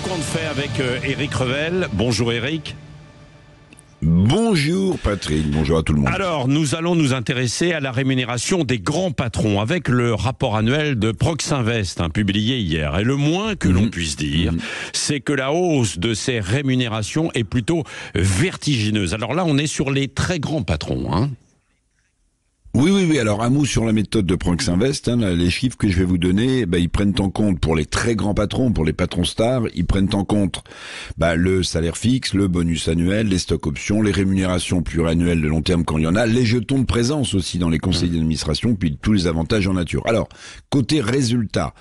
compte fait avec Éric Revel. Bonjour Éric. Bonjour Patrick, bonjour à tout le monde. Alors, nous allons nous intéresser à la rémunération des grands patrons avec le rapport annuel de Proxinvest, publié hier. Et le moins que l'on puisse dire, c'est que la hausse de ces rémunérations est plutôt vertigineuse. Alors là, on est sur les très grands patrons, Oui. Alors, un mot sur la méthode de Proxinvest. Les chiffres que je vais vous donner, ils prennent en compte pour les très grands patrons, pour les patrons stars, ils prennent en compte le salaire fixe, le bonus annuel, les stocks options, les rémunérations pluriannuelles de long terme quand il y en a, les jetons de présence aussi dans les conseils d'administration, puis tous les avantages en nature. Alors, côté résultat,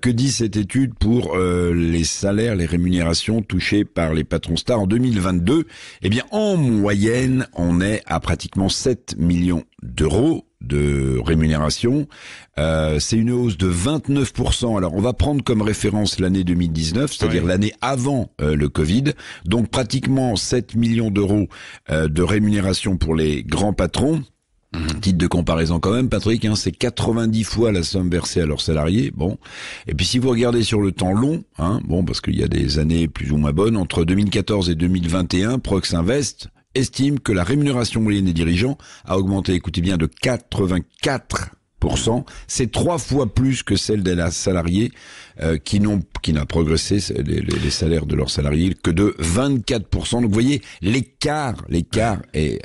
que dit cette étude pour les salaires, les rémunérations touchées par les patrons stars en 2022 ? Eh bien, en moyenne, on est à pratiquement 7 millions d'euros de rémunération. C'est une hausse de 29%. Alors, on va prendre comme référence l'année 2019, c'est-à-dire l'année avant le Covid. Donc, pratiquement 7 millions d'euros de rémunération pour les grands patrons. Titre de comparaison quand même, Patrick, c'est 90 fois la somme versée à leurs salariés. Bon, et puis si vous regardez sur le temps long, parce qu'il y a des années plus ou moins bonnes, entre 2014 et 2021, Proxinvest estime que la rémunération moyenne des dirigeants a augmenté, écoutez bien, de 84%. C'est 3 fois plus que celle des salariés qui n'a progressé les salaires de leurs salariés que de 24%. Donc vous voyez, l'écart est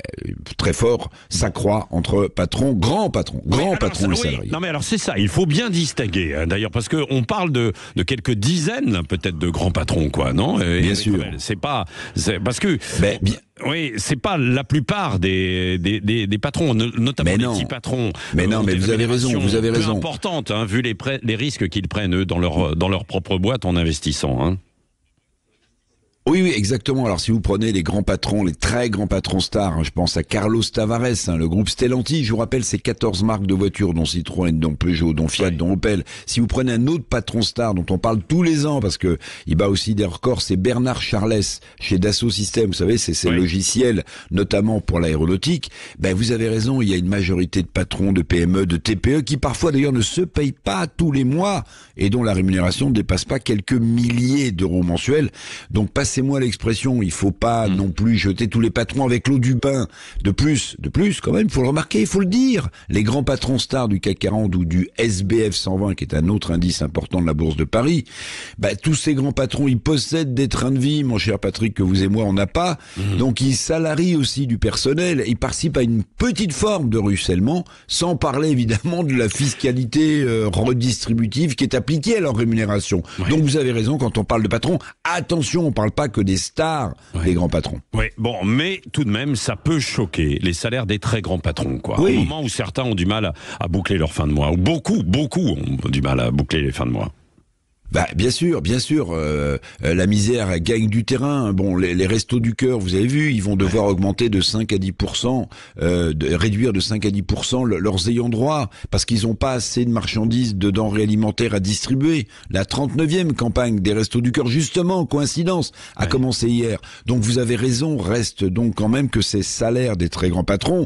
très fort, s'accroît entre grands patrons et salariés. Non mais alors c'est ça, il faut bien distinguer d'ailleurs parce que on parle de quelques dizaines peut-être de grands patrons non Bien sûr. C'est parce que oui, c'est pas la plupart des patrons, notamment les petits patrons. Mais vous avez raison. Peu importante, vu les risques qu'ils prennent eux dans leur propre boîte en investissant. Oui, exactement. Alors, si vous prenez les grands patrons, les très grands patrons stars, je pense à Carlos Tavares, le groupe Stellantis, je vous rappelle, c'est 14 marques de voitures, dont Citroën, dont Peugeot, dont Fiat, dont Opel. Si vous prenez un autre patron star dont on parle tous les ans, parce que il bat aussi des records, c'est Bernard Charles, chez Dassault Systèmes. Vous savez, c'est ces logiciels, notamment pour l'aéronautique. Vous avez raison, il y a une majorité de patrons, de PME, de TPE, qui parfois d'ailleurs ne se payent pas tous les mois, et dont la rémunération ne dépasse pas quelques milliers d'euros mensuels. Donc, passez-moi l'expression, il faut pas non plus jeter tous les patrons avec l'eau du bain. De plus, quand même, il faut le remarquer, il faut le dire. Les grands patrons stars du CAC 40 ou du SBF 120, qui est un autre indice important de la Bourse de Paris, tous ces grands patrons, ils possèdent des trains de vie, mon cher Patrick, que vous et moi, on n'a pas. Donc, ils salarient aussi du personnel. Ils participent à une petite forme de ruissellement, sans parler évidemment de la fiscalité redistributive qui est appliquée à leur rémunération. Donc, vous avez raison, quand on parle de patrons, attention, on parle pas que des stars, des grands patrons. Oui, mais tout de même, ça peut choquer les salaires des très grands patrons, Au moment où certains ont du mal à boucler leur fin de mois, ou beaucoup ont du mal à boucler les fins de mois. Bien sûr, la misère gagne du terrain. Les restos du cœur, vous avez vu, ils vont devoir augmenter de 5 à 10%, réduire de 5 à 10% leurs ayants droit, parce qu'ils n'ont pas assez de marchandises, de denrées alimentaires à distribuer. La 39e campagne des restos du cœur, justement, coïncidence, a commencé hier. Donc vous avez raison, reste donc quand même que ces salaires des très grands patrons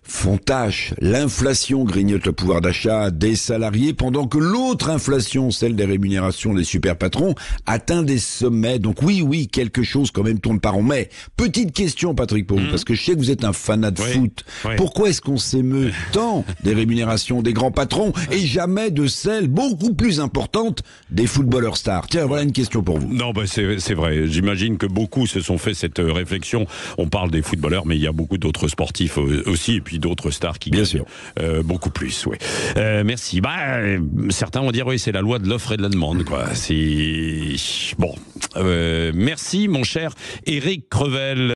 font tâche. L'inflation grignote le pouvoir d'achat des salariés, pendant que l'autre inflation, celle des rémunérations des super patrons, atteint des sommets. Donc oui, quelque chose quand même tourne par rond. Mais petite question, Patrick, pour vous, parce que je sais que vous êtes un fanat de foot. Pourquoi est-ce qu'on s'émeut tant des rémunérations des grands patrons et jamais de celles beaucoup plus importantes des footballeurs stars? Tiens, voilà une question pour vous. Non, c'est vrai. J'imagine que beaucoup se sont fait cette réflexion. On parle des footballeurs, mais il y a beaucoup d'autres sportifs aussi, et puis d'autres stars qui gagnent beaucoup plus. Merci. Certains vont dire c'est la loi de l'offre et de la demande. C'est bon. Merci, mon cher Éric Revel.